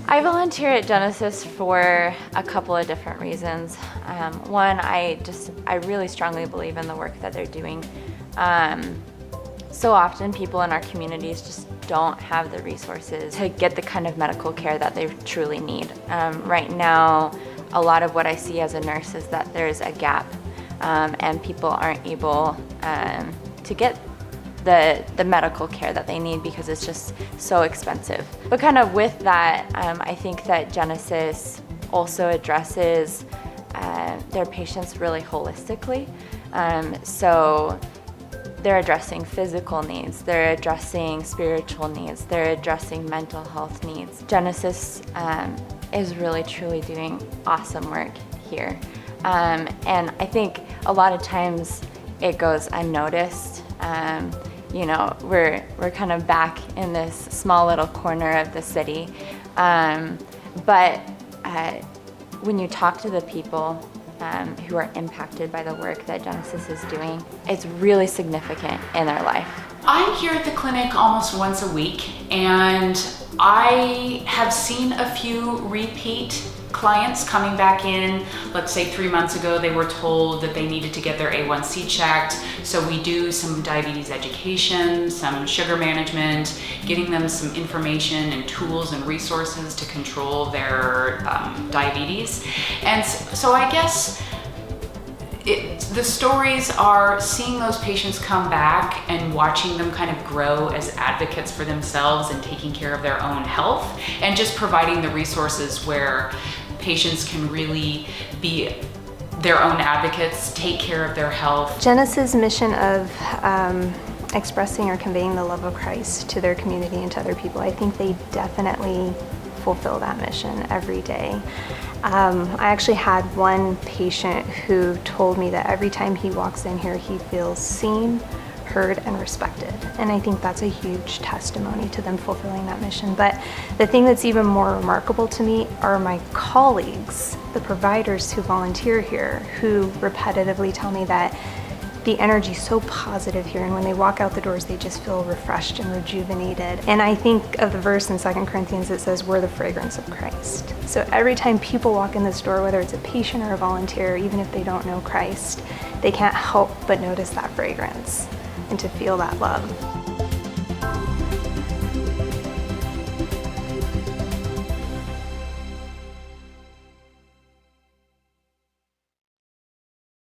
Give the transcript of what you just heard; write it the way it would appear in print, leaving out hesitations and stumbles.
I volunteer at Genesis for a couple of different reasons. One, I really strongly believe in the work that they're doing. So often people in our communities just don't have the resources to get the kind of medical care that they truly need. Right now, a lot of what I see as a nurse is that there's a gap and people aren't able to get the medical care that they need because it's just so expensive. But kind of with that, I think that Genesis also addresses their patients really holistically. So they're addressing physical needs, they're addressing spiritual needs, they're addressing mental health needs. Genesis is really truly doing awesome work here. And I think a lot of times it goes unnoticed. You know, we're kind of back in this small little corner of the city. But when you talk to the people who are impacted by the work that Genesis is doing, it's really significant in their life. I'm here at the clinic almost once a week, and I have seen a few repeat clients coming back in. Let's say 3 months ago they were told that they needed to get their A1C checked, so we do some diabetes education, some sugar management, getting them some information and tools and resources to control their diabetes. And so I guess the stories are seeing those patients come back and watching them kind of grow as advocates for themselves and taking care of their own health, and just providing the resources where patients can really be their own advocates, take care of their health. Genesis' mission of expressing or conveying the love of Christ to their community and to other people, I think they definitely fulfill that mission every day. I actually had one patient who told me that every time he walks in here, he feels seen, heard, and respected. And I think that's a huge testimony to them fulfilling that mission. But the thing that's even more remarkable to me are my colleagues, the providers who volunteer here, who repetitively tell me that the energy is so positive here, and when they walk out the doors, they just feel refreshed and rejuvenated. And I think of the verse in 2 Corinthians that says, we're the fragrance of Christ. So every time people walk in this door, whether it's a patient or a volunteer, even if they don't know Christ, they can't help but notice that fragrance and to feel that love.